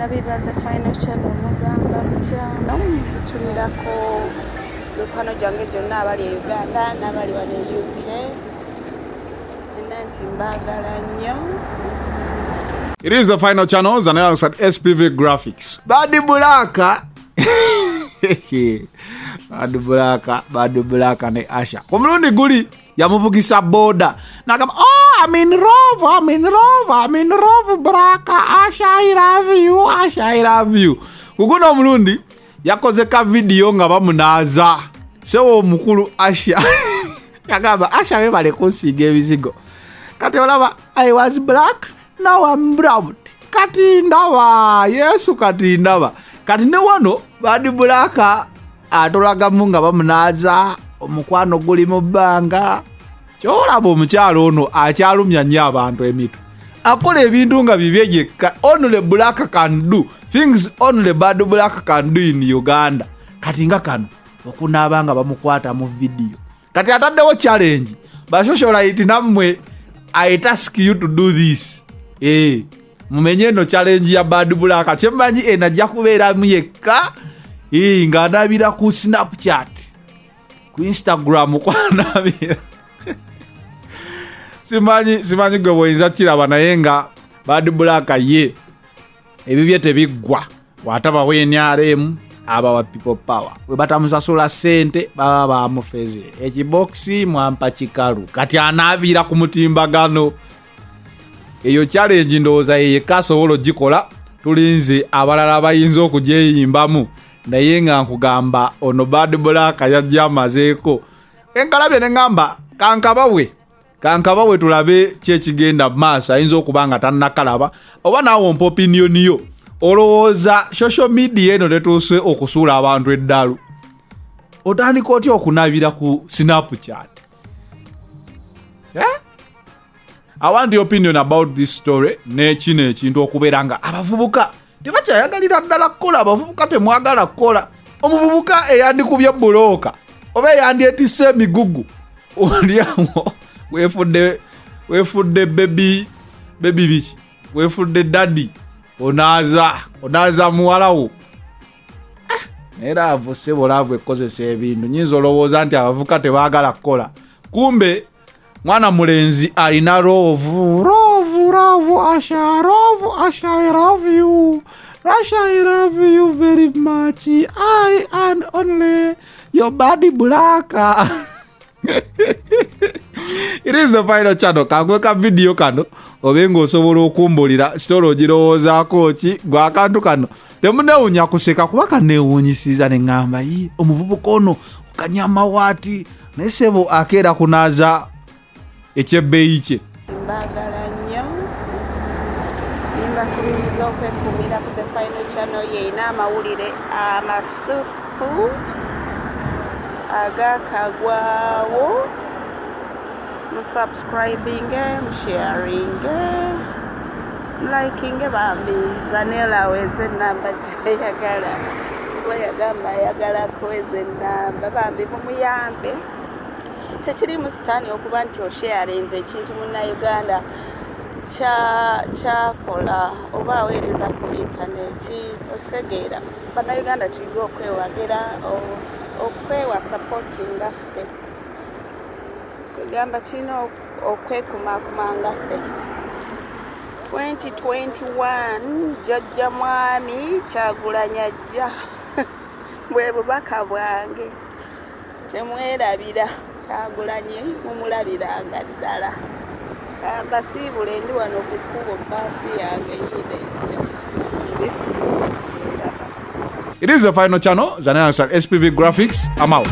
Abalabiba the final channel mugamba mutya tumilako mikwano gyange gyonna abali e Uganda n'abali wano e UK nti mbagala nnyo. It is the final channel, Zanel's at SPV Graphics. Badu Bulaka. Badu Bulaka ne Asha. Kumulundi guli yamuvugisa boda. Nakama, oh, I'm in Rove, Braka. Asha, I love you. Kuguno mulundi yakozeka video nga bamunaza. Sewo mukulu Asha. Yakaba Asha webale kunsiga ebizigo. Kati olaba, I was black, now I'm brown. Kati ndaba, Yesu kati ndaba. Kati ne wano, Badu Bulaka atolaga munga bamunaza, omukwano guli mu bbanga. Kyolaba omukyalo ono akyalumya nnyo abantu emitu. Akola ebintu nga bibye yekka. Only Bulaka can do things only Badu Bulaka can do in Uganda. Kati nga kano okunaaba nga bamukwata mu video. Kati ataddewo challenge. Basocialite namwe I task you to do this. Mumenye no challenge ya Badu Bulaka. Chembanyi enajja kubeera muyekka. Nga ndabira ku Snapchat. Ku Instagram kwanabira. Simanyi gwe boyinza kiraba naye nga Badu Bulaka ye. Ebibye tebiggwa. Wataba wenyaremu aba wa people power. We batamusasula sente baba bamufeze. Ekiboxi mwampa kikalu. Kati anabira ku mutimbagano. Eyo challenge ndowooza ye kasobola gikola. Tulinze abalala bayinza okujeyimbamu. Naye nga nkugamba ono Badu Bulaka yajja amazeeko. Enkalabye ne ngamba kankabawe tulabe kyekigenda maaso ayinza okuba nga tannakalaba oba naawe mpa opinion yo. Olowooza social media eno tetuuse okusuula abantu eddalu. Otandika otya okunabira ku Snapchat? I want your opinion about this story. Nekino ekintu okubeera nga abavubuka tebakyayagalira ddala kukola, abavubuka temwagala kukola. Omuvubuka eyandikubye bulooka oba eyandyetisse emigugu olyawo weefudde baby biki, weefudde daddy. Onaza muwalawo. Era avuse bolavu ekozesa ebintu. Nyinza olowooza nti abavuka tebaagala kukola. Kumbe mwana mulenzi alina Rove, Asha, I love you. Rasha, I love you very much. I and only your Badu Bulaka. It is the final channel. Kagweka video kano obengo osobola okumbulira story ogirowoozaako ki gwa akantu kano temunewunya kuseka kuba kanewunyisiza ne ngamba omuvubuka ono okanyama waati naye sebo akeera kunaaza ekyebbeeyi kye. Mbagala nnyo nimbakubiriza okwekumira ku the final channel yeyina amawulire amasufu agakagwawo. Subscribing, sharing, liking, bambi Zanella weze namba yagala weyagamba yagala kweze namba bambi mumuyambe. Tekiri musitani okuba nti osharinze ekintu munna Uganda kyakola oba aweereza ku intaneti osegeera bana Uganda tuyiga okwewagira okwewa supporting ffe. Gamba tulina okwekumakuma nga ffe. 2021 jjajja mwami Kyagulanyi ajja. Bwe bubaka bwange. Temwerabira Kyagulanyi mumulabiranga ddala. Kamba siibule ndi wano ku kkubo bbaasi yange yide. It is the final channel, Zanel's at SPV Graphics. I'm out.